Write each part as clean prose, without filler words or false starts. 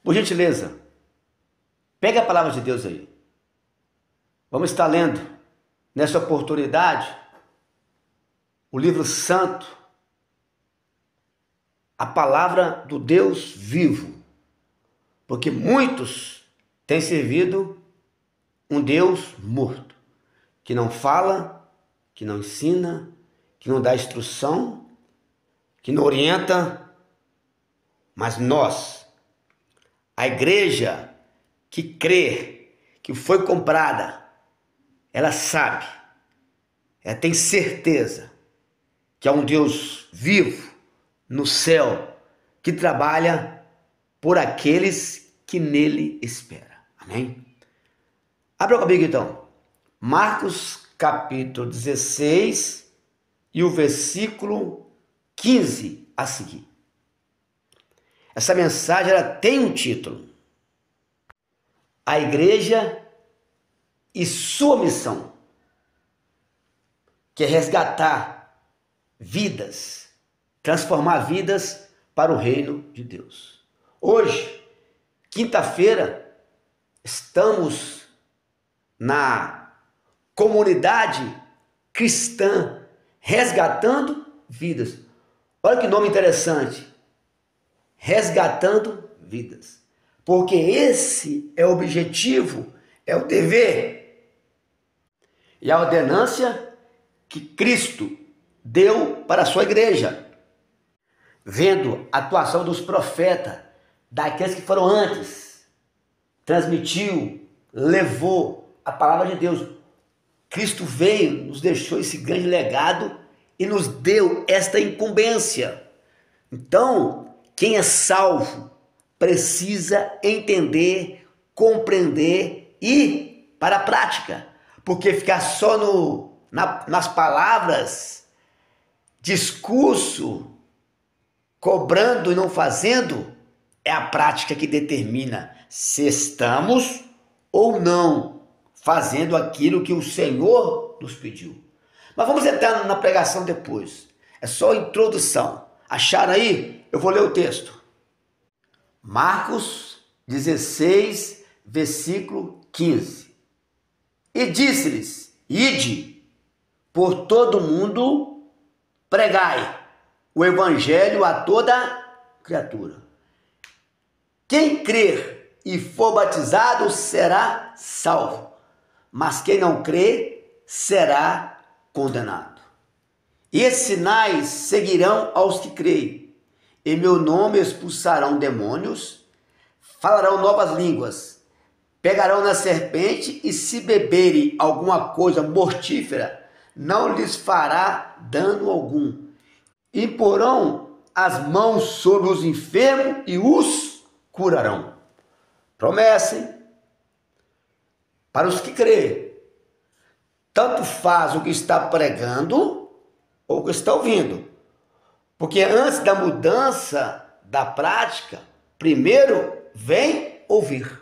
Por gentileza, pega a palavra de Deus aí. Vamos estar lendo, nessa oportunidade, o livro santo, a palavra do Deus vivo. Porque muitos têm servido um Deus morto, que não fala, que não ensina, que não dá instrução, que não orienta. Mas nós, a igreja que crê, que foi comprada, ela sabe, ela tem certeza que há um Deus vivo no céu que trabalha por aqueles que nele esperam. Amém? Abra comigo então, Marcos capítulo 16 e o versículo 15 a seguir. Essa mensagem ela tem um título: A Igreja e Sua Missão, que é resgatar vidas, transformar vidas para o reino de Deus. Hoje, quinta-feira, estamos na comunidade cristã resgatando vidas. Olha que nome interessante, resgatando vidas. Porque esse é o objetivo, é o dever e a ordenância que Cristo deu para a sua igreja. Vendo a atuação dos profetas, daqueles que foram antes, transmitiu, levou a palavra de Deus. Cristo veio, nos deixou esse grande legado e nos deu esta incumbência. Então, quem é salvo precisa entender, compreender e para a prática. Porque ficar só nas palavras, discurso, cobrando e não fazendo, é a prática que determina se estamos ou não fazendo aquilo que o Senhor nos pediu. Mas vamos entrar na pregação depois. É só introdução. Acharam aí? Eu vou ler o texto. Marcos 16, versículo 15. E disse-lhes: Ide por todo mundo, pregai o evangelho a toda criatura. Quem crer e for batizado será salvo, mas quem não crer será condenado. E esses sinais seguirão aos que creem. Em meu nome expulsarão demônios, falarão novas línguas, pegarão na serpente e se beberem alguma coisa mortífera, não lhes fará dano algum. E porão as mãos sobre os enfermos e os curarão. Promessa, hein? Para os que creem. Tanto faz o que está pregando ou o que está ouvindo. Porque antes da mudança da prática, primeiro vem ouvir.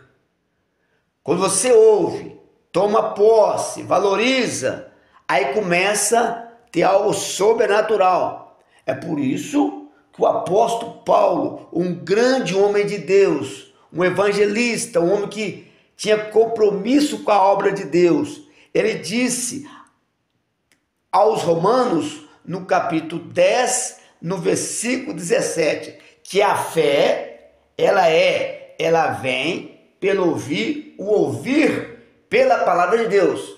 Quando você ouve, toma posse, valoriza, aí começa a ter algo sobrenatural. É por isso que o apóstolo Paulo, um grande homem de Deus, um evangelista, um homem que tinha compromisso com a obra de Deus, ele disse aos Romanos, no capítulo 10, no versículo 17, que a fé, ela vem pelo ouvir, o ouvir pela palavra de Deus.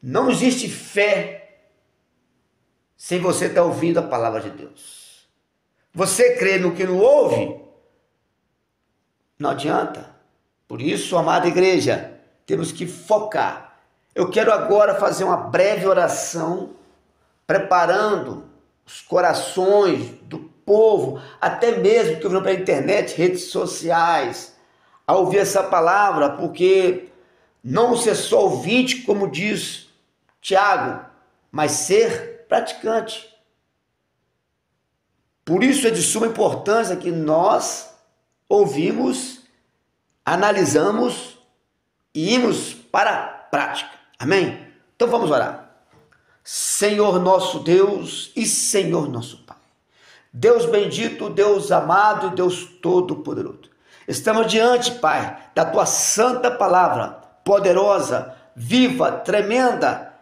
Não existe fé sem você estar ouvindo a palavra de Deus. Você crê no que não ouve? Não adianta. Por isso, amada igreja, temos que focar. Eu quero agora fazer uma breve oração, preparando os corações do povo, até mesmo que ouviram pela internet, redes sociais, a ouvir essa palavra, porque não ser só ouvinte, como diz Tiago, mas ser praticante. Por isso é de suma importância que nós ouvimos, analisamos e imos para a prática. Amém? Então vamos orar. Senhor nosso Deus e Senhor nosso Pai, Deus bendito, Deus amado e Deus todo-poderoso, Estamos diante, Pai, da tua santa palavra, poderosa, viva, tremenda.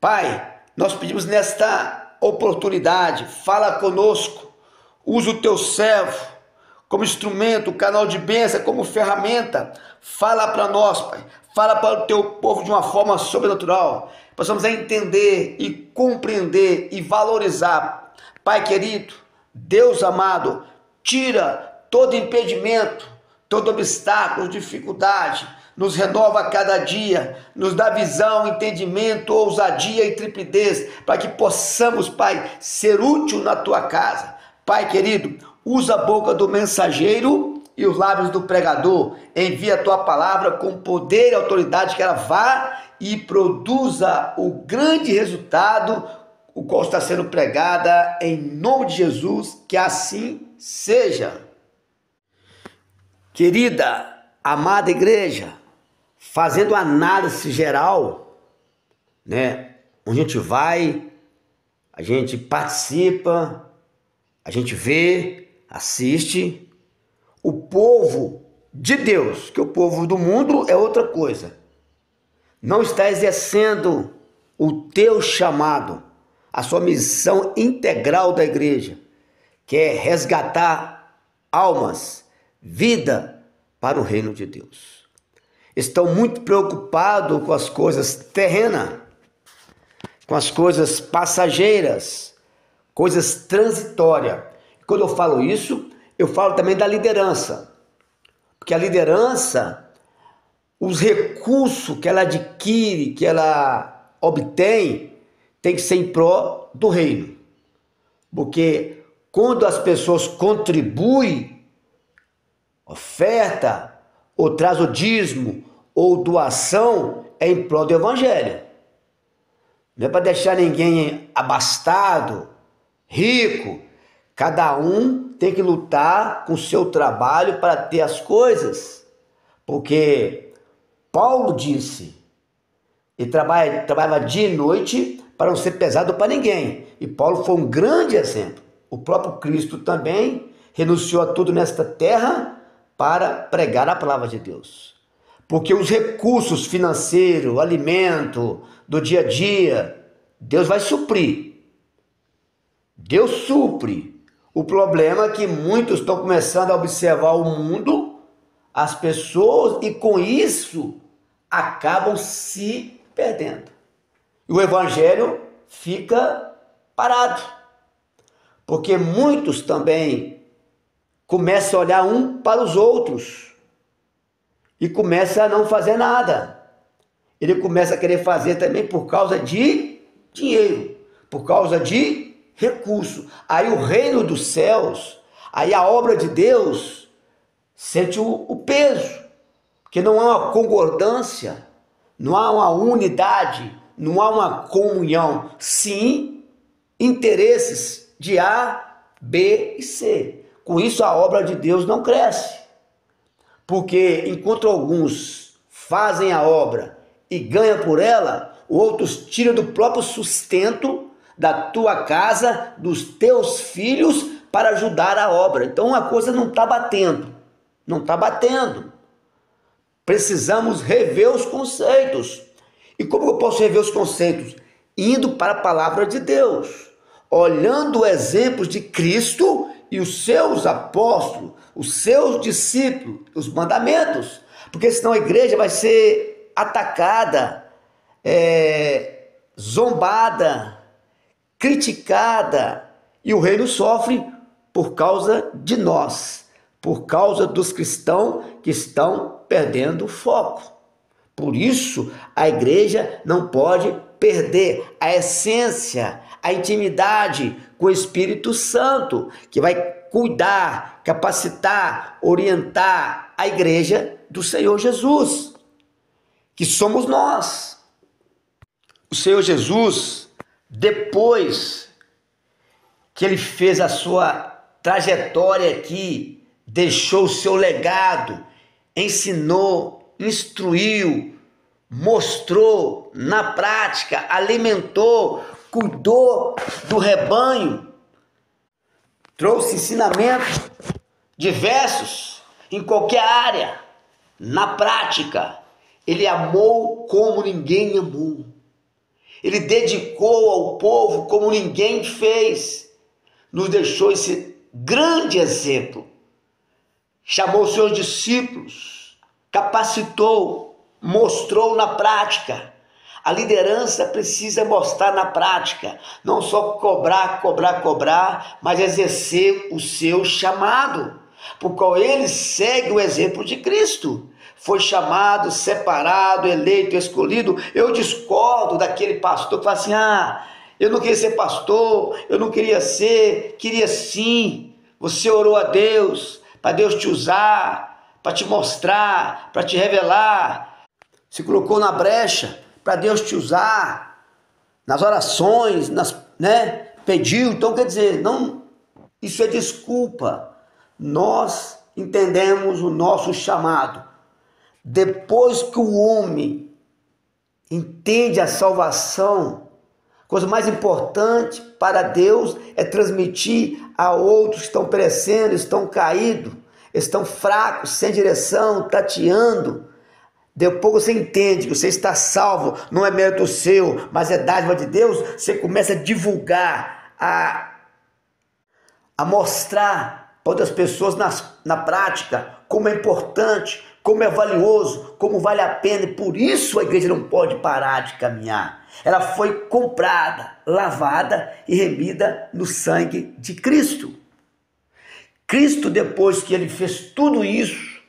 Pai, nós pedimos nesta oportunidade, fala conosco, usa o teu servo como instrumento, canal de bênção, como ferramenta. Fala para nós, Pai, fala para o teu povo de uma forma sobrenatural. Possamos entender e compreender e valorizar. Pai querido, Deus amado, tira todo impedimento, todo obstáculo, dificuldade, nos renova a cada dia, nos dá visão, entendimento, ousadia e intrepidez, para que possamos, Pai, ser útil na tua casa. Pai querido, usa a boca do mensageiro e os lábios do pregador, envia a tua palavra com poder e autoridade, que ela vá e produza o grande resultado, o qual está sendo pregada, em nome de Jesus, que assim seja. Querida, amada igreja, fazendo análise geral, né? Onde a gente vai, a gente participa, a gente vê, assiste. O povo de Deus, que o povo do mundo é outra coisa, não está exercendo o teu chamado, a sua missão integral da igreja, que é resgatar almas, vida para o reino de Deus. Estão muito preocupados com as coisas terrenas, com as coisas passageiras, coisas transitórias. Quando eu falo isso, eu falo também da liderança, porque a liderança, os recursos que ela adquire, que ela obtém, tem que ser em prol do reino. Porque quando as pessoas contribuem, oferta, ou traz o dízimo, ou doação, é em prol do evangelho. Não é para deixar ninguém abastado, rico. Cada um tem que lutar com o seu trabalho para ter as coisas. Porque Paulo disse, ele trabalhava dia e noite para não ser pesado para ninguém. E Paulo foi um grande exemplo. O próprio Cristo também renunciou a tudo nesta terra para pregar a palavra de Deus. Porque os recursos financeiros, alimento, do dia a dia, Deus vai suprir. Deus supre. O problema é que muitos estão começando a observar o mundo, as pessoas, e com isso acabam se perdendo. E o evangelho fica parado. Porque muitos também começam a olhar um para os outros e começam a não fazer nada. Ele começa a querer fazer também por causa de dinheiro, por causa de recurso. Aí o reino dos céus, aí a obra de Deus sente o peso, porque não há uma concordância, não há uma unidade, não há uma comunhão. Sim, interesses de A, B e C. Com isso a obra de Deus não cresce. Porque enquanto alguns fazem a obra e ganham por ela, outros tiram do próprio sustento da tua casa, dos teus filhos, para ajudar a obra. Então uma coisa não está batendo. Não está batendo. Precisamos rever os conceitos. E como eu posso rever os conceitos? Indo para a palavra de Deus, olhando exemplos de Cristo e os seus apóstolos, os seus discípulos, os mandamentos, porque senão a igreja vai ser atacada, zombada, criticada, e o reino sofre por causa de nós, por causa dos cristãos que estão perdendo o foco. Por isso, a igreja não pode perder a essência, a intimidade com o Espírito Santo, que vai cuidar, capacitar, orientar a igreja do Senhor Jesus, que somos nós. O Senhor Jesus, depois que ele fez a sua trajetória aqui, deixou o seu legado, ensinou, instruiu, mostrou na prática, alimentou, cuidou do rebanho, trouxe ensinamentos diversos, em qualquer área, na prática, ele amou como ninguém amou. Ele dedicou ao povo como ninguém fez. Nos deixou esse grande exemplo. Chamou os seus discípulos, capacitou, mostrou na prática. A liderança precisa mostrar na prática, não só cobrar, mas exercer o seu chamado, por qual ele segue o exemplo de Cristo. Foi chamado, separado, eleito, escolhido. Eu discordo daquele pastor que fala assim, eu não queria ser pastor, eu não queria ser, queria sim. Você orou a Deus, para Deus te usar, para te mostrar, para te revelar. Se colocou na brecha para Deus te usar, nas orações, pediu. Então quer dizer, não, isso é desculpa. Nós entendemos o nosso chamado. Depois que o homem entende a salvação, a coisa mais importante para Deus é transmitir a outros que estão perecendo, estão caídos, estão fracos, sem direção, tateando. Depois você entende que você está salvo, não é mérito seu, mas é dádiva de Deus. Você começa a divulgar, a mostrar para outras pessoas na prática como é importante, como é valioso, como vale a pena. E por isso a igreja não pode parar de caminhar. Ela foi comprada, lavada e remida no sangue de Cristo. Cristo, depois que ele fez tudo isso,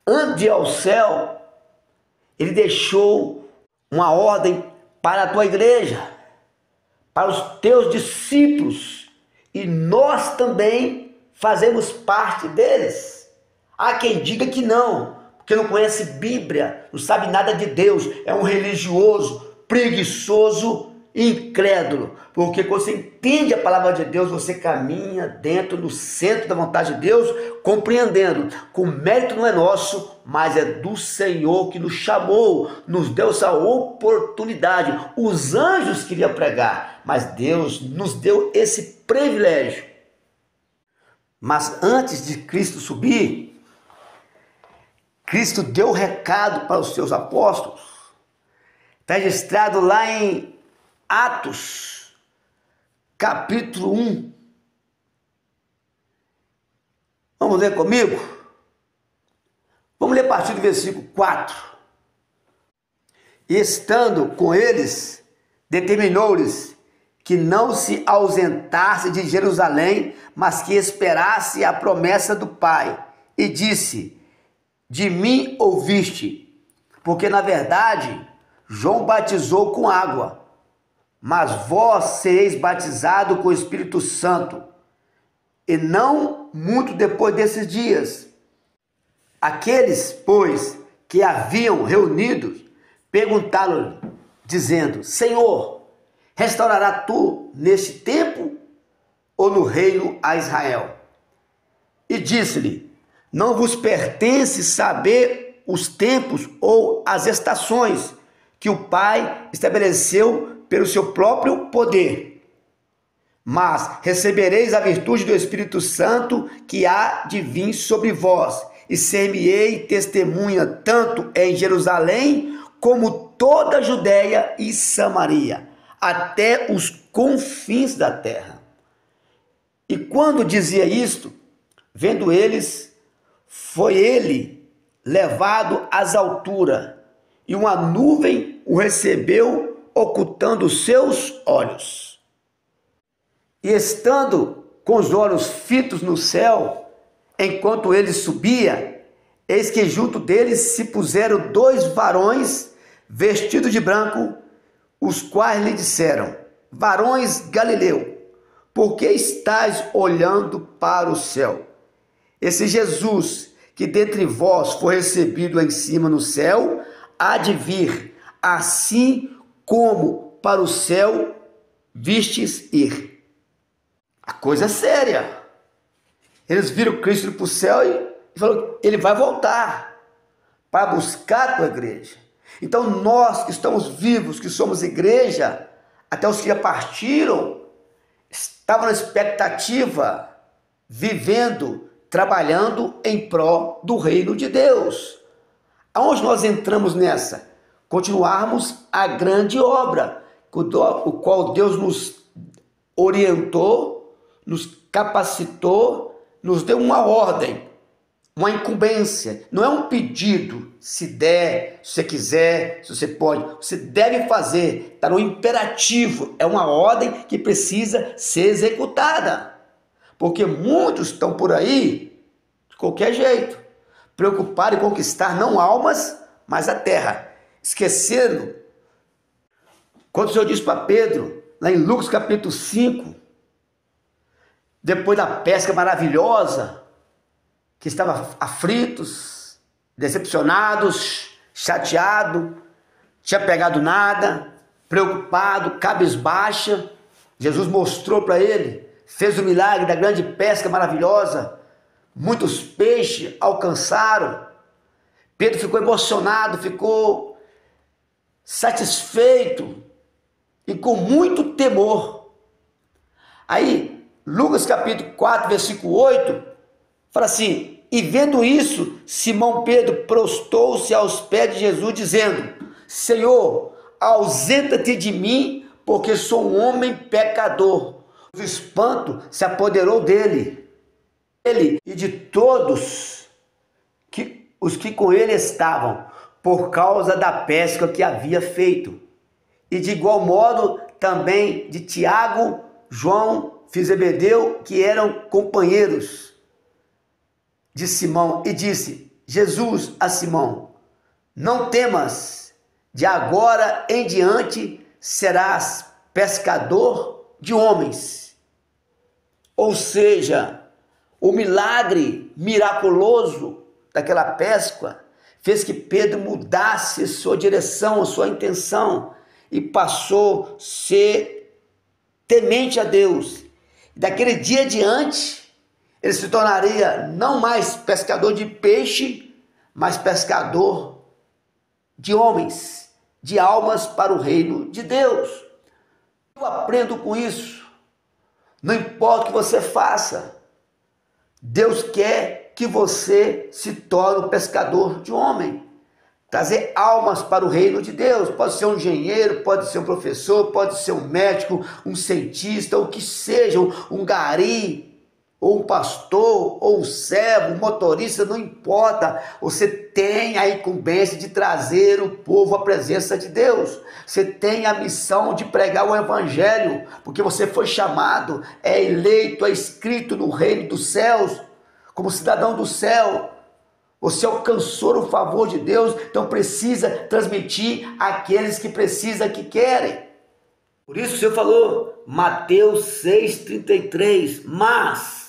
antes de ir ao céu, ele deixou uma ordem para a tua igreja, para os teus discípulos, e nós também fazemos parte deles. Há quem diga que não, porque não conhece Bíblia, não sabe nada de Deus, é um religioso, preguiçoso, incrédulo, porque quando você entende a palavra de Deus, você caminha dentro do centro da vontade de Deus, compreendendo que o mérito não é nosso, mas é do Senhor que nos chamou, nos deu essa oportunidade. Os anjos queriam pregar, mas Deus nos deu esse privilégio. Mas antes de Cristo subir, Cristo deu recado para os seus apóstolos. Está registrado lá em Atos, capítulo 1. Vamos ler comigo? Vamos ler a partir do versículo 4. E estando com eles, determinou-lhes que não se ausentasse de Jerusalém, mas que esperasse a promessa do Pai. E disse, de mim ouviste, porque na verdade João batizou com água, mas vós sereis batizados com o Espírito Santo, e não muito depois desses dias. Aqueles, pois, que haviam reunidos, perguntaram-lhe, dizendo, Senhor, restaurará tu neste tempo ou no reino a Israel? E disse-lhe, não vos pertence saber os tempos ou as estações que o Pai estabeleceu pelo seu próprio poder. Mas recebereis a virtude do Espírito Santo que há de vir sobre vós, e ser-me-ei testemunha tanto em Jerusalém como toda a Judéia e Samaria, até os confins da terra. E quando dizia isto, vendo eles, foi ele levado às alturas, e uma nuvem o recebeu, ocultando os seus olhos. E estando com os olhos fitos no céu, enquanto ele subia, eis que junto deles se puseram 2 varões vestidos de branco, os quais lhe disseram, varões Galileu, por que estáis olhando para o céu? Esse Jesus, que dentre vós foi recebido em cima no céu, há de vir, assim como para o céu vistes ir. A coisa é séria. Eles viram Cristo para o céu e falaram, ele vai voltar para buscar a tua igreja. Então nós que estamos vivos, que somos igreja, até os que já partiram, estavam na expectativa, vivendo, trabalhando em prol do reino de Deus. Aonde nós entramos nessa? Continuarmos a grande obra, o qual Deus nos orientou, nos capacitou, nos deu uma ordem, uma incumbência. Não é um pedido, se der, se você quiser, se você pode. Você deve fazer, está no imperativo. É uma ordem que precisa ser executada. Porque muitos estão por aí, de qualquer jeito, preocupados em conquistar não almas, mas a terra. Esquecendo, quando o Senhor diz para Pedro, lá em Lucas capítulo 5, depois da pesca maravilhosa, que estavam aflitos, decepcionados, chateados, tinha pegado nada, preocupado, cabisbaixa, Jesus mostrou para ele, fez o milagre da grande pesca maravilhosa, muitos peixes alcançaram, Pedro ficou emocionado, ficou satisfeito e com muito temor. Aí, Lucas capítulo 4, versículo 8, fala assim: e vendo isso, Simão Pedro prostou-se aos pés de Jesus, dizendo: Senhor, ausenta-te de mim, porque sou um homem pecador. O espanto se apoderou dele, ele e de todos os que com ele estavam, por causa da pesca que havia feito. E de igual modo também de Tiago, João, filho de Zebedeu, que eram companheiros de Simão, e disse Jesus a Simão: não temas, de agora em diante serás pescador de homens. Ou seja, o milagre miraculoso daquela pesca fez que Pedro mudasse sua direção, sua intenção, e passou a ser temente a Deus. Daquele dia adiante, ele se tornaria não mais pescador de peixe, mas pescador de homens, de almas para o reino de Deus. Eu aprendo com isso. Não importa o que você faça, Deus quer que você se torne um pescador de homem. Trazer almas para o reino de Deus. Pode ser um engenheiro, pode ser um professor, pode ser um médico, um cientista, o que seja, um gari, ou um pastor, ou um servo, um motorista, não importa. Você tem a incumbência de trazer o povo à presença de Deus. Você tem a missão de pregar o evangelho, porque você foi chamado, é eleito, é escrito no reino dos céus, como cidadão do céu. Você alcançou o favor de Deus, então precisa transmitir àqueles que precisam, que querem. Por isso o Senhor falou, Mateus 6,33, mas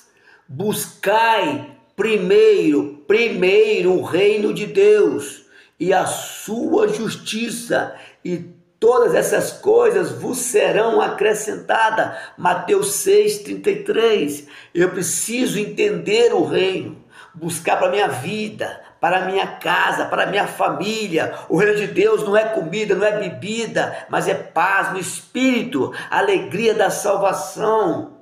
buscai primeiro o reino de Deus e a sua justiça, e todas essas coisas vos serão acrescentadas. Mateus 6,33. Eu preciso entender o reino, buscar para a minha vida, para a minha casa, para a minha família. O reino de Deus não é comida, não é bebida, mas é paz no espírito, alegria da salvação.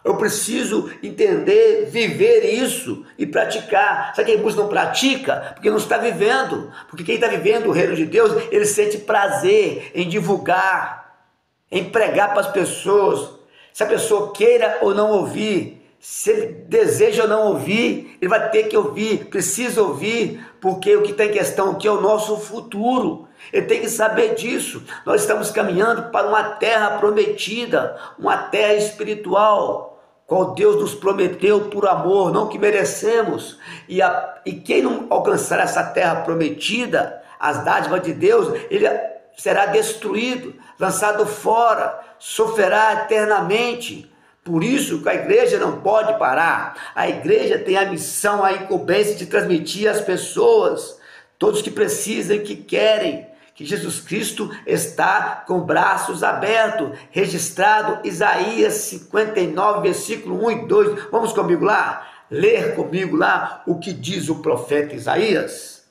Eu preciso entender, viver isso e praticar. Sabe quem muitos não pratica? Porque não está vivendo. Porque quem está vivendo o reino de Deus, ele sente prazer em divulgar, em pregar para as pessoas. Se a pessoa queira ou não ouvir, se ele deseja ou não ouvir, ele vai ter que ouvir, precisa ouvir, porque o que está em questão aqui é o nosso futuro. Ele tem que saber disso. Nós estamos caminhando para uma terra prometida, uma terra espiritual, qual Deus nos prometeu por amor, não que merecemos. E quem não alcançar essa terra prometida, as dádivas de Deus, ele será destruído, lançado fora, sofrerá eternamente. Por isso que a igreja não pode parar. A igreja tem a missão, a incumbência de transmitir às pessoas, todos que precisam e que querem, que Jesus Cristo está com braços abertos, registrado Isaías 59, versículo 1 e 2. Vamos comigo lá? Ler comigo lá o que diz o profeta Isaías.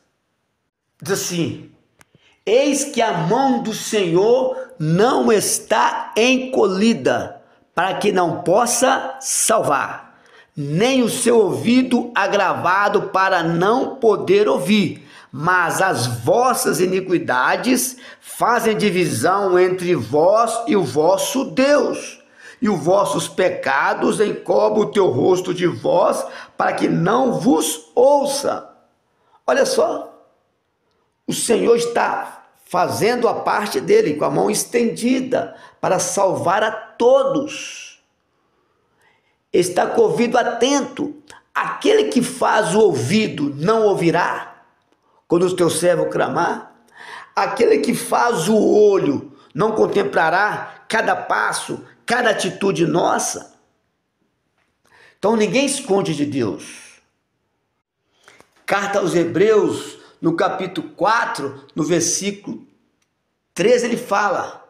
Diz assim: eis que a mão do Senhor não está encolhida, para que não possa salvar, nem o seu ouvido agravado para não poder ouvir. Mas as vossas iniquidades fazem divisão entre vós e o vosso Deus, e os vossos pecados encobrem o teu rosto de vós, para que não vos ouça. Olha só, o Senhor está fazendo a parte dele, com a mão estendida, para salvar a todos. Está com o ouvido atento. Aquele que faz o ouvido não ouvirá quando o teu servo clamar? Aquele que faz o olho não contemplará cada passo, cada atitude nossa? Então ninguém esconde de Deus. Carta aos Hebreus, no capítulo 4, no versículo 13, ele fala: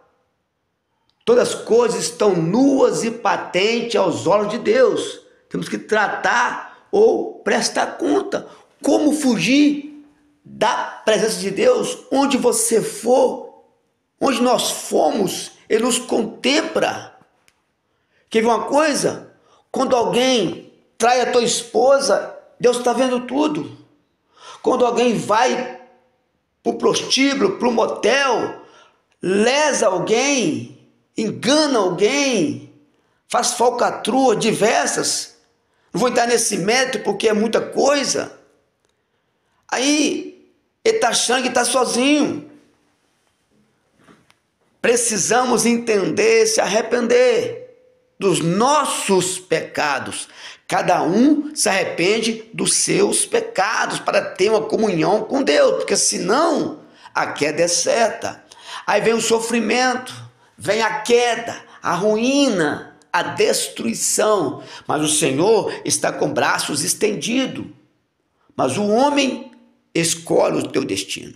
todas as coisas estão nuas e patentes aos olhos de Deus. Temos que tratar ou prestar conta. Como fugir da presença de Deus? Onde você for, onde nós fomos, Ele nos contempla. Quer ver uma coisa? Quando alguém trai a tua esposa, Deus está vendo tudo. Quando alguém vai para o prostíbulo, para o motel, lesa alguém, engana alguém, faz falcatrua diversas, não vou entrar nesse mérito porque é muita coisa. Aí ele está achando que está sozinho. Precisamos entender, se arrepender dos nossos pecados. Cada um se arrepende dos seus pecados para ter uma comunhão com Deus, porque senão a queda é certa. Aí vem o sofrimento, vem a queda, a ruína, a destruição. Mas o Senhor está com braços estendidos. Mas o homem escolhe o teu destino.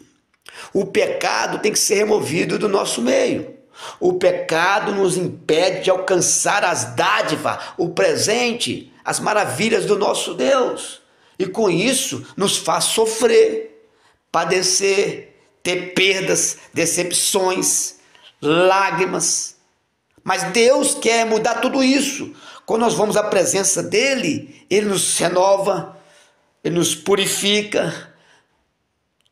O pecado tem que ser removido do nosso meio. O pecado nos impede de alcançar as dádivas, o presente, as maravilhas do nosso Deus. E com isso nos faz sofrer, padecer, ter perdas, decepções, lágrimas. Mas Deus quer mudar tudo isso. Quando nós vamos à presença dEle, Ele nos renova, Ele nos purifica,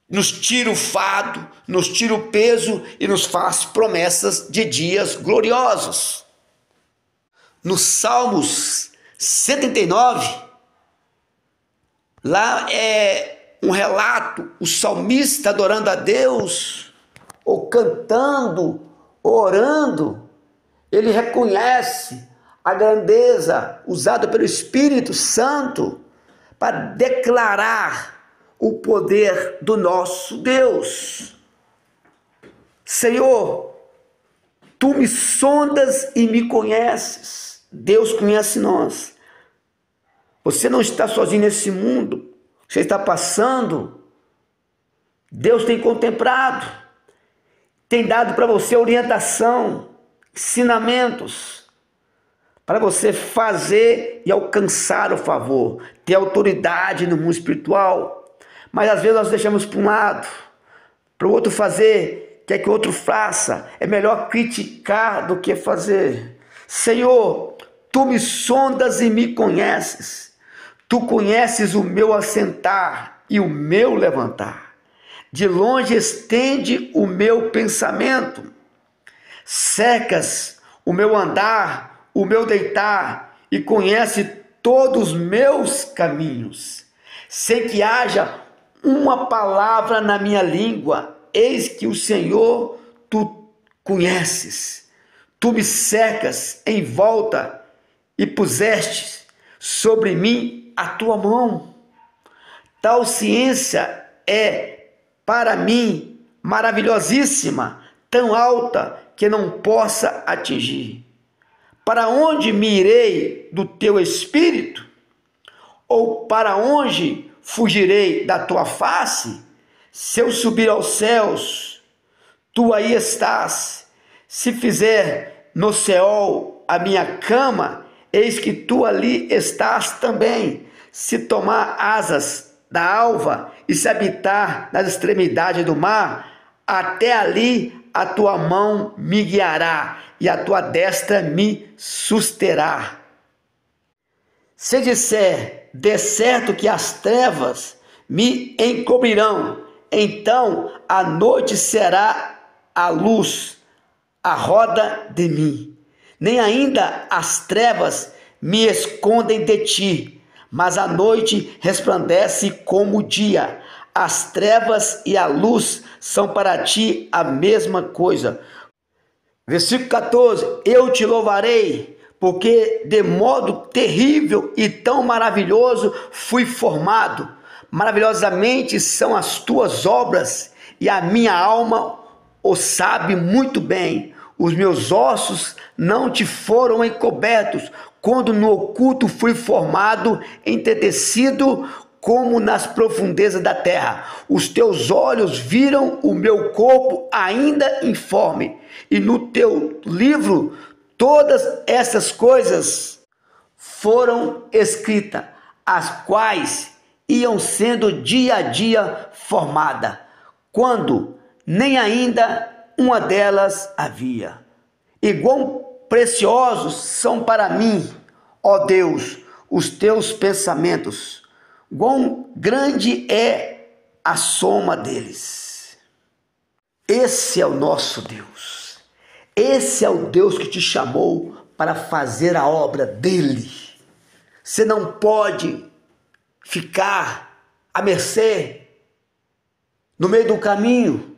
nos tira o fardo, nos tira o peso e nos faz promessas de dias gloriosos. No Salmos 139, lá é um relato, o salmista adorando a Deus, ou cantando, ou orando, ele reconhece a grandeza usada pelo Espírito Santo para declarar o poder do nosso Deus. Senhor, tu me sondas e me conheces. Deus conhece nós. Você não está sozinho nesse mundo. Você está passando. Deus tem contemplado. Tem dado para você orientação, ensinamentos, para você fazer e alcançar o favor, ter autoridade no mundo espiritual. Mas às vezes nós deixamos para um lado, para o outro fazer, quer que o outro faça. É melhor criticar do que fazer. Senhor, tu me sondas e me conheces. Tu conheces o meu assentar e o meu levantar. De longe estende o meu pensamento. Cercas o meu andar, o meu deitar, e conhece todos os meus caminhos. Sem que haja uma palavra na minha língua, eis que o Senhor tu conheces. Tu me cercas em volta e puseste sobre mim a tua mão. Tal ciência é para mim maravilhosíssima, tão alta que não possa atingir. Para onde me irei do teu espírito? Ou para onde fugirei da tua face? Se eu subir aos céus, tu aí estás. Se fizer no Seol a minha cama, eis que tu ali estás também. Se tomar asas da alva e se habitar nas extremidades do mar, até ali a tua mão me guiará e a tua destra me susterá. Se disser, de certo que as trevas me encobrirão, então a noite será a luz, a roda de mim. Nem ainda as trevas me escondem de ti, mas a noite resplandece como o dia. As trevas e a luz são para ti a mesma coisa. Versículo 14: eu te louvarei, porque de modo terrível e tão maravilhoso fui formado. Maravilhosamente são as tuas obras, e a minha alma o sabe muito bem. Os meus ossos não te foram encobertos, quando no oculto fui formado, entretecido como nas profundezas da terra. Os teus olhos viram o meu corpo ainda informe, e no teu livro todas essas coisas foram escritas, as quais iam sendo dia a dia formada, quando nem ainda uma delas havia. E quão preciosos são para mim, ó Deus, os teus pensamentos, quão grande é a soma deles. Esse é o nosso Deus. Esse é o Deus que te chamou para fazer a obra dele. Você não pode ficar à mercê no meio do caminho.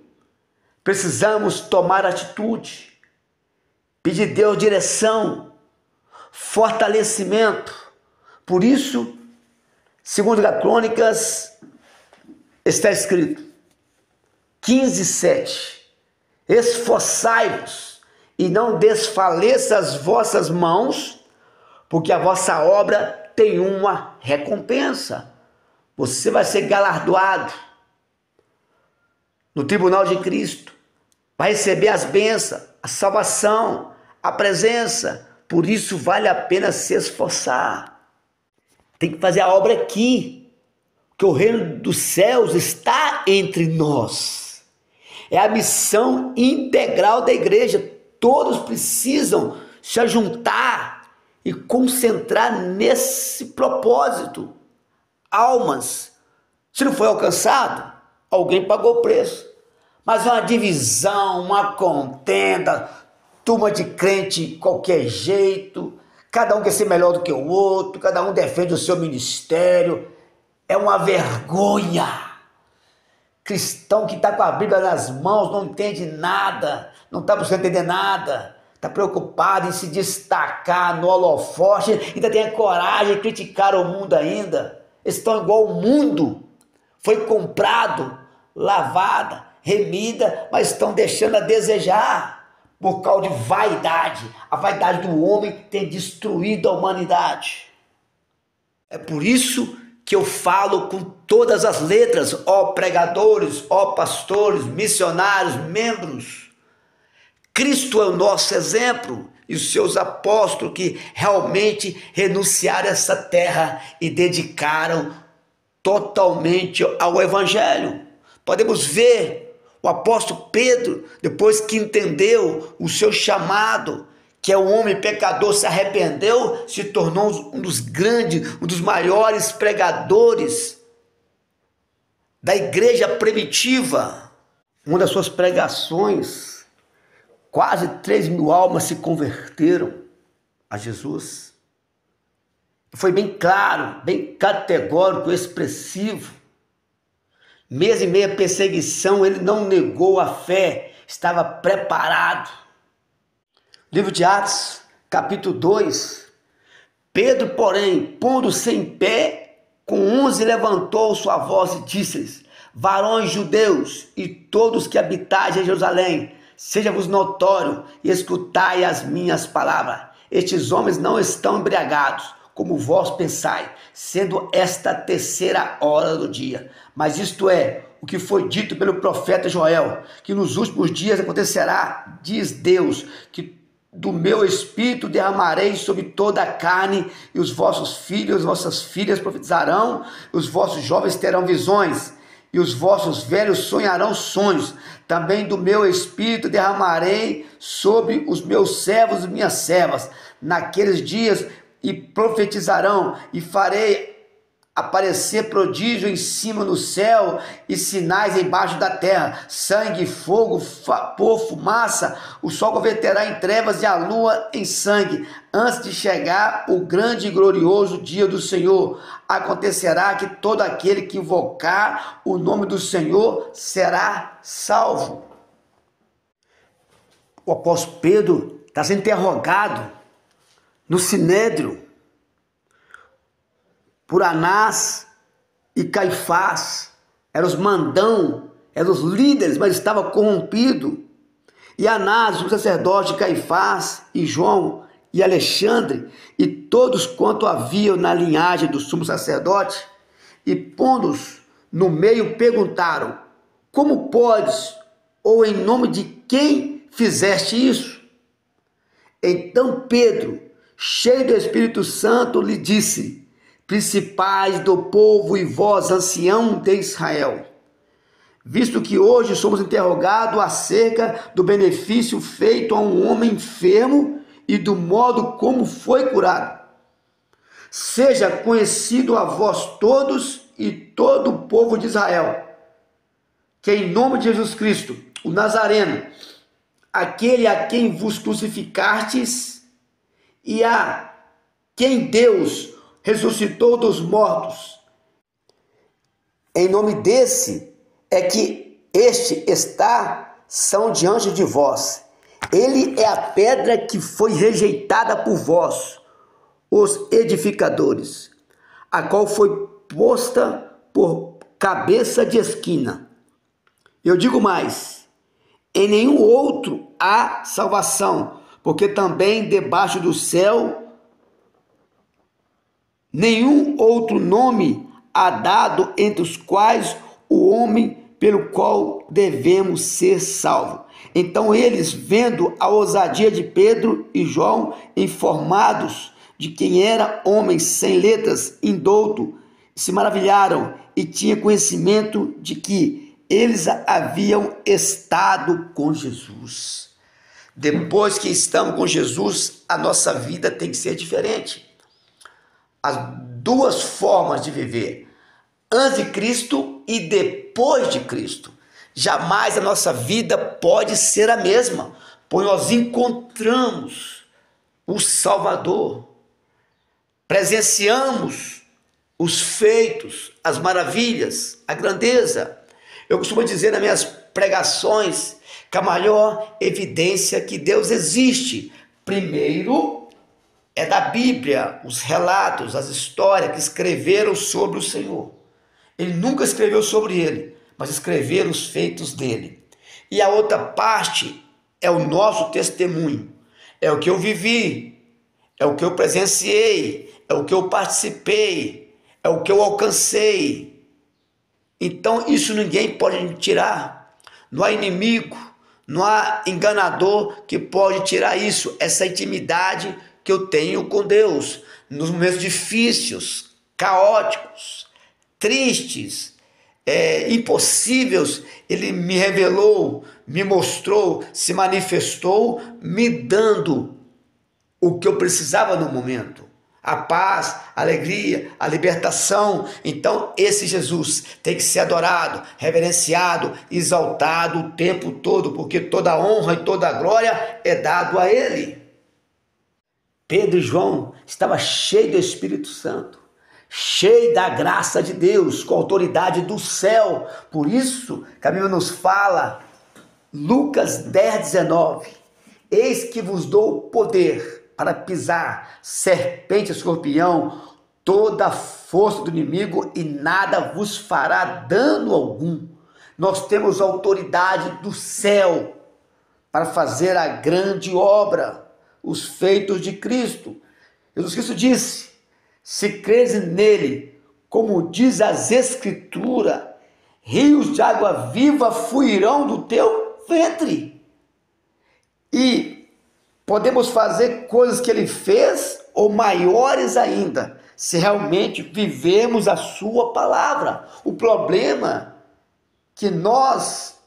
Precisamos tomar atitude, pedir a Deus direção, fortalecimento. Por isso, segundo as Crônicas, está escrito 15:7: esforçai-vos e não desfaleça as vossas mãos, porque a vossa obra tem uma recompensa. Você vai ser galardoado no tribunal de Cristo, vai receber as bênçãos, a salvação, a presença. Por isso vale a pena se esforçar. Tem que fazer a obra aqui, que o reino dos céus está entre nós. É a missão integral da igreja. Todos precisam se ajuntar e concentrar nesse propósito. Almas. Se não foi alcançado, alguém pagou o preço. Mas é uma divisão, uma contenda, turma de crente de qualquer jeito, cada um quer ser melhor do que o outro, cada um defende o seu ministério. É uma vergonha. Cristão que está com a Bíblia nas mãos, não entende nada, não está buscando entender nada, está preocupado em se destacar no holofote, ainda tem a coragem de criticar o mundo ainda. Eles estão igual o mundo, foi comprado, lavada, remida, mas estão deixando a desejar por causa de vaidade. A vaidade do homem tem destruído a humanidade. É por isso que eu falo com todas as letras, ó pregadores, ó pastores, missionários, membros. Cristo é o nosso exemplo e os seus apóstolos que realmente renunciaram a essa terra e dedicaram totalmente ao evangelho. Podemos ver o apóstolo Pedro, depois que entendeu o seu chamado, que é um homem pecador, se arrependeu, se tornou um dos grandes, um dos maiores pregadores da igreja primitiva. Uma das suas pregações, quase 3.000 almas se converteram a Jesus. Foi bem claro, bem categórico, expressivo. Mês e meia perseguição, ele não negou a fé, estava preparado. Livro de Atos, capítulo 2. Pedro, porém, pondo-se em pé, com 11 levantou sua voz e disse-lhes: varões judeus e todos que habitais em Jerusalém, seja-vos notório e escutai as minhas palavras. Estes homens não estão embriagados, como vós pensais, sendo esta a 3ª hora do dia. Mas isto é o que foi dito pelo profeta Joel, que nos últimos dias acontecerá, diz Deus, que do meu espírito derramarei sobre toda a carne, e os vossos filhos e vossas filhas profetizarão, e os vossos jovens terão visões, e os vossos velhos sonharão sonhos. Também do meu espírito derramarei sobre os meus servos e minhas servas. Naqueles dias e profetizarão, e farei aparecer prodígio em cima no céu e sinais embaixo da terra, sangue, fogo, vapor, fumaça. O sol converterá em trevas e a lua em sangue, antes de chegar o grande e glorioso dia do Senhor. Acontecerá que todo aquele que invocar o nome do Senhor será salvo. O apóstolo Pedro está sendo interrogado no Sinédrio por Anás e Caifás. Eram os mandão, eram os líderes, mas estava corrompido. E Anás, o sacerdote, Caifás e João e Alexandre e todos quanto haviam na linhagem do sumo sacerdote, e pondo-os no meio, perguntaram: como podes, ou em nome de quem fizeste isso? Então Pedro, cheio do Espírito Santo, lhe disse: principais do povo e vós, ancião de Israel, visto que hoje somos interrogados acerca do benefício feito a um homem enfermo e do modo como foi curado, seja conhecido a vós todos e todo o povo de Israel, que em nome de Jesus Cristo, o Nazareno, aquele a quem vos crucificastes e a quem Deus ressuscitou dos mortos, em nome desse é que este está são diante de vós. Ele é a pedra que foi rejeitada por vós, os edificadores, a qual foi posta por cabeça de esquina. Eu digo mais: em nenhum outro há salvação, porque também debaixo do céu nenhum outro nome há dado entre os quais o homem pelo qual devemos ser salvos. Então eles, vendo a ousadia de Pedro e João, informados de quem era homem sem letras, indouto, se maravilharam e tinham conhecimento de que eles haviam estado com Jesus. Depois que estamos com Jesus, a nossa vida tem que ser diferente. As duas formas de viver, antes de Cristo e depois de Cristo. Jamais a nossa vida pode ser a mesma, pois nós encontramos o Salvador, presenciamos os feitos, as maravilhas, a grandeza. Eu costumo dizer nas minhas pregações que a maior evidência que Deus existe, primeiro, é da Bíblia, os relatos, as histórias que escreveram sobre o Senhor. Ele nunca escreveu sobre ele, mas escreveram os feitos dele. E a outra parte é o nosso testemunho, é o que eu vivi, é o que eu presenciei, é o que eu participei, é o que eu alcancei. Então isso ninguém pode me tirar. Não há inimigo, não há enganador que pode tirar isso, essa intimidade que eu tenho com Deus, nos momentos difíceis, caóticos, tristes, impossíveis. Ele me revelou, me mostrou, se manifestou, me dando o que eu precisava no momento. A paz, a alegria, a libertação. Então esse Jesus tem que ser adorado, reverenciado, exaltado o tempo todo, porque toda a honra e toda a glória é dado a Ele. Pedro e João estavam cheios do Espírito Santo, cheios da graça de Deus, com a autoridade do céu. Por isso que a Bíblia nos fala, Lucas 10:19, eis que vos dou poder para pisar serpente e escorpião, toda a força do inimigo, e nada vos fará dano algum. Nós temos autoridade do céu para fazer a grande obra, os feitos de Cristo. Jesus Cristo disse: se creres nele, como diz as Escrituras, rios de água viva fluirão do teu ventre. E podemos fazer coisas que ele fez, ou maiores ainda, se realmente vivemos a sua palavra. O problema é que nós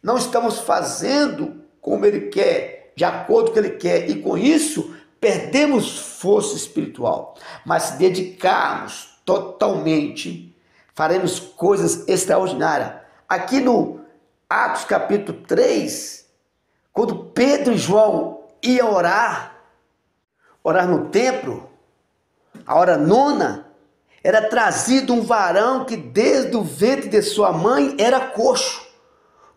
não estamos fazendo como ele quer, de acordo com o que ele quer, e com isso perdemos força espiritual, mas se dedicarmos totalmente, faremos coisas extraordinárias. Aqui no Atos capítulo 3, quando Pedro e João iam orar no templo, a hora nona, era trazido um varão que desde o ventre de sua mãe era coxo,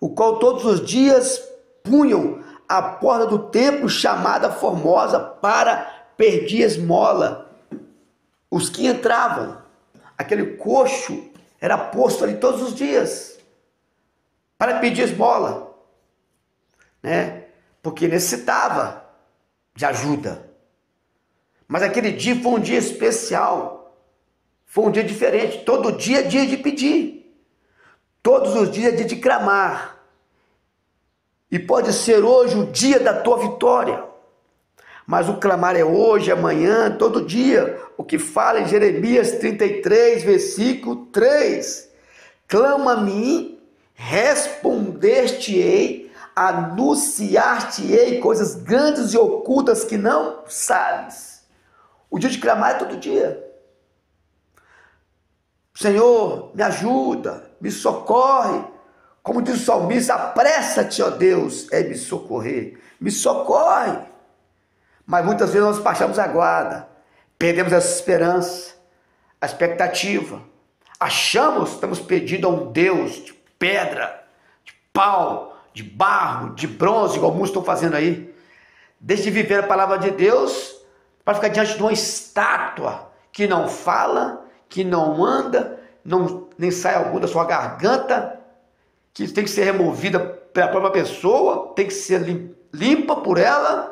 o qual todos os dias punham à porta do templo chamada Formosa para pedir esmola. Os que entravam, aquele coxo era posto ali todos os dias para pedir esmola, né? Porque necessitava de ajuda. Mas aquele dia foi um dia especial, foi um dia diferente. Todo dia é dia de pedir, todos os dias é dia de clamar. E pode ser hoje o dia da tua vitória, mas o clamar é hoje, amanhã, todo dia. O que fala em Jeremias 33, versículo 3: clama a mim, responder-te-ei, anunciar-te-ei coisas grandes e ocultas que não sabes. O dia de clamar é todo dia. Senhor, me ajuda, me socorre. Como diz o salmista, apressa-te, ó Deus, me socorrer. Me socorre. Mas muitas vezes nós baixamos a guarda, perdemos essa esperança, a expectativa. Achamos que estamos pedindo a um Deus de pedra, de pau, de barro, de bronze, igual muitos estão fazendo aí. Desde viver a palavra de Deus, para ficar diante de uma estátua que não fala, que não anda, nem sai algum da sua garganta, que tem que ser removida pela própria pessoa, tem que ser limpa por ela,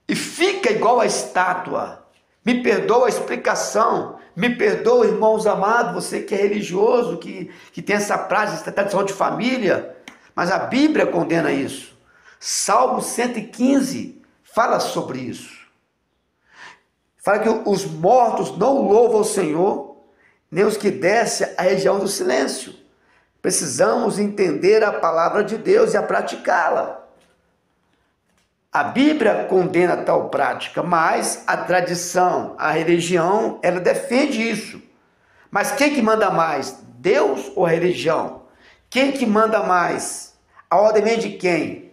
e fica igual a estátua. Me perdoa a explicação, me perdoa, irmãos amados, você que é religioso, que tem essa prática, essa tradição de família, mas a Bíblia condena isso. Salmo 115 fala sobre isso. Fala que os mortos não louvam o Senhor, nem os que descem à região do silêncio. Precisamos entender a palavra de Deus e a praticá-la. A Bíblia condena tal prática, mas a tradição, a religião, ela defende isso. Mas quem que manda mais? Deus ou a religião? Quem que manda mais? A ordem vem de quem?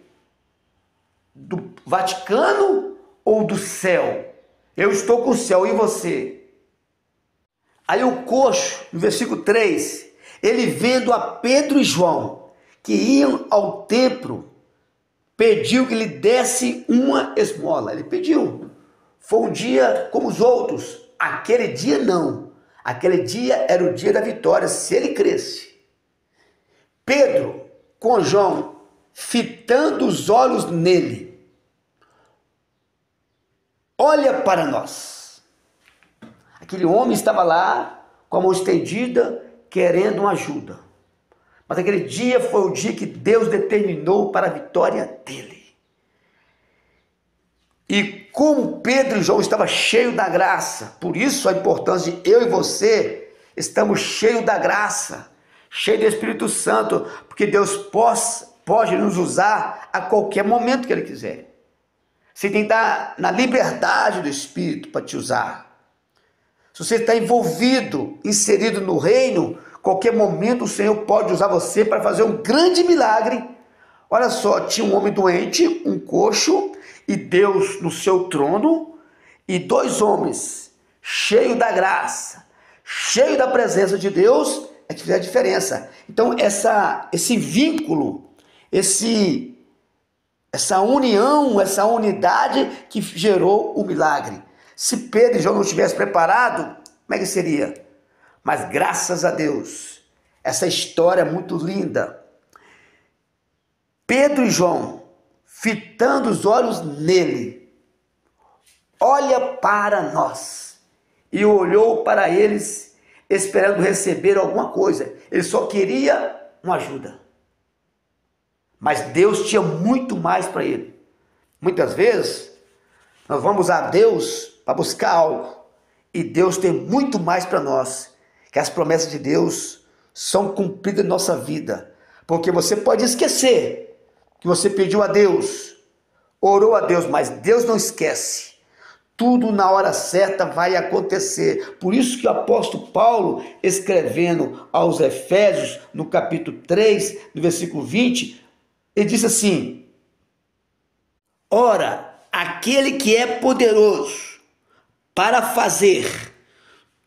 Do Vaticano ou do céu? Eu estou com o céu, e você? Aí o coxo, no versículo 3, ele vendo a Pedro e João, que iam ao templo, pediu que lhe desse uma esmola. Ele pediu. Foi um dia como os outros. Aquele dia não. Aquele dia era o dia da vitória, se ele cresce. Pedro, com João, fitando os olhos nele: olha para nós. Aquele homem estava lá, com a mão estendida, querendo uma ajuda. Mas aquele dia foi o dia que Deus determinou para a vitória dele. E como Pedro e João estavam cheios da graça, por isso a importância de eu e você estamos cheios da graça, cheios do Espírito Santo, porque Deus pode nos usar a qualquer momento que Ele quiser. Você tem que estar na liberdade do Espírito para te usar. Se você está envolvido, inserido no reino, qualquer momento o Senhor pode usar você para fazer um grande milagre. Olha só, tinha um homem doente, um coxo, e Deus no seu trono, e dois homens cheios da graça, cheios da presença de Deus, é que fez a diferença. Então esse vínculo, essa união, essa unidade que gerou o milagre. Se Pedro e João não tivessem preparado, como é que seria? Mas graças a Deus, essa história é muito linda. Pedro e João, fitando os olhos nele, olha para nós. E olhou para eles, esperando receber alguma coisa. Ele só queria uma ajuda. Mas Deus tinha muito mais para ele. Muitas vezes, nós vamos a Deus para buscar algo. E Deus tem muito mais para nós. Que as promessas de Deus são cumpridas em nossa vida. Porque você pode esquecer que você pediu a Deus orou a Deus, mas Deus não esquece. Tudo na hora certa vai acontecer. Por isso que o apóstolo Paulo, escrevendo aos Efésios, no capítulo 3, no versículo 20, ele diz assim: ora, aquele que é poderoso para fazer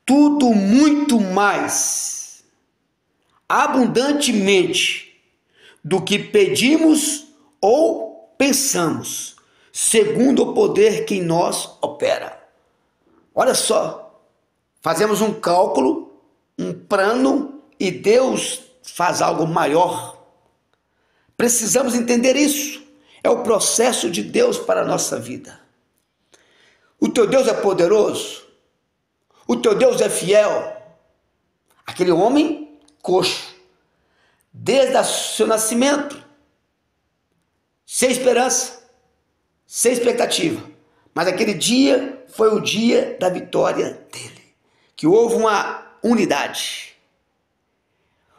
tudo muito mais abundantemente do que pedimos ou pensamos, segundo o poder que em nós opera. Olha só, fazemos um cálculo, um plano, e Deus faz algo maior. Precisamos entender isso. É o processo de Deus para a nossa vida. O teu Deus é poderoso? O teu Deus é fiel? Aquele homem coxo, desde o seu nascimento, sem esperança, sem expectativa. Mas aquele dia foi o dia da vitória dele, que houve uma unidade.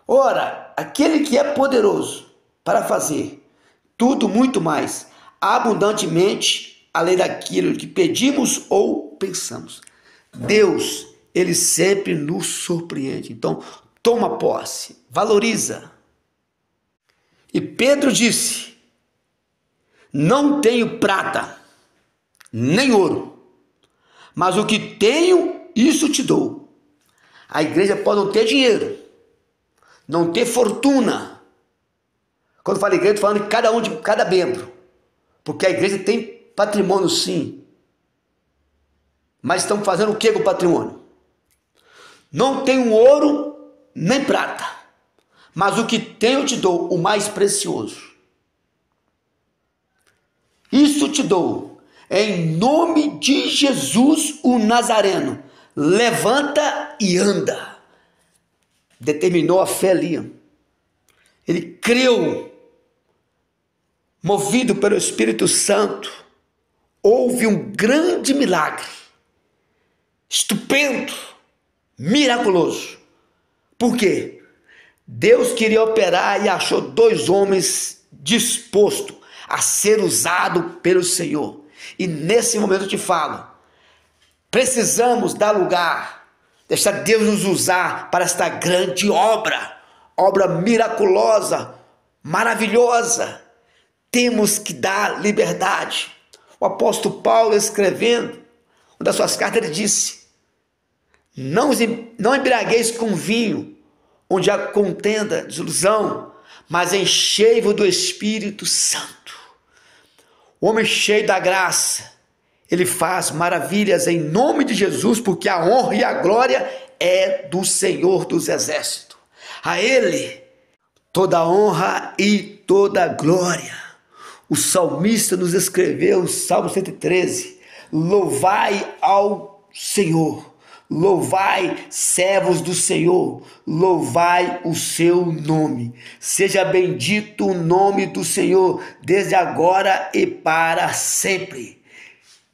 Ora, aquele que é poderoso para fazer tudo muito mais abundantemente, além daquilo que pedimos ou pensamos. Deus, ele sempre nos surpreende. Então, toma posse, valoriza. E Pedro disse: não tenho prata, nem ouro, mas o que tenho, isso te dou. A igreja pode não ter dinheiro, não ter fortuna. Quando eu falo igreja, estou falando de cada membro, porque a igreja tem patrimônio sim, mas estão fazendo o que com o patrimônio? Não tenho ouro nem prata, mas o que tenho eu te dou, o mais precioso. Isso te dou, em nome de Jesus o Nazareno. Levanta e anda. Determinou a fé ali. Ele creu, movido pelo Espírito Santo. Houve um grande milagre, estupendo, miraculoso. Por quê? Deus queria operar e achou 2 homens dispostos a ser usados pelo Senhor. E nesse momento eu te falo, precisamos dar lugar, deixar Deus nos usar para esta grande obra miraculosa, maravilhosa. Temos que dar liberdade. O apóstolo Paulo, escrevendo uma das suas cartas, ele disse: não embriagueis com vinho, onde há contenda, desilusão, mas enchei-vos do Espírito Santo. O homem cheio da graça, ele faz maravilhas em nome de Jesus, porque a honra e a glória é do Senhor dos Exércitos. A Ele toda a honra e toda a glória. O salmista nos escreveu o Salmo 113, louvai ao Senhor, louvai servos do Senhor, louvai o seu nome. Seja bendito o nome do Senhor, desde agora e para sempre.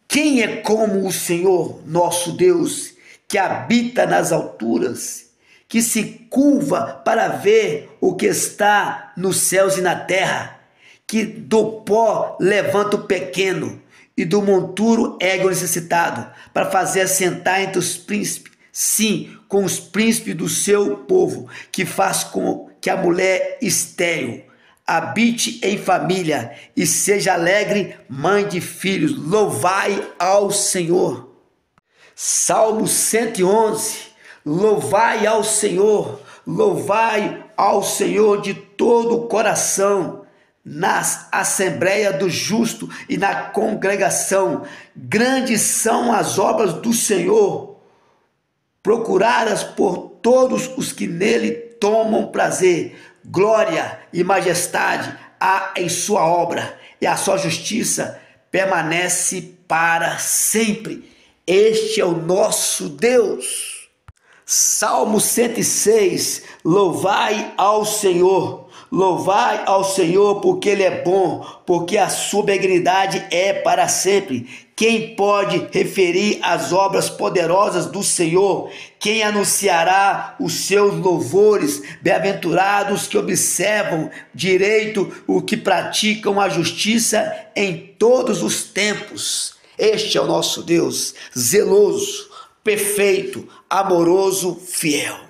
Quem é como o Senhor, nosso Deus, que habita nas alturas, que se curva para ver o que está nos céus e na terra, que do pó levanta o pequeno e do monturo ergue o necessitado, para fazer assentar entre os príncipes, sim, com os príncipes do seu povo, que faz com que a mulher estéril habite em família e seja alegre mãe de filhos. Louvai ao Senhor. Salmo 111, louvai ao Senhor de todo o coração, na assembleia do justo e na congregação. Grandes são as obras do Senhor, procuradas por todos os que nele tomam prazer. Glória e majestade há em sua obra, e a sua justiça permanece para sempre. Este é o nosso Deus. Salmo 106, louvai ao Senhor, porque Ele é bom, porque a sua benignidade é para sempre. Quem pode referir as obras poderosas do Senhor? Quem anunciará os seus louvores? Bem-aventurados que observam direito, o que praticam a justiça em todos os tempos. Este é o nosso Deus, zeloso, perfeito, amoroso, fiel.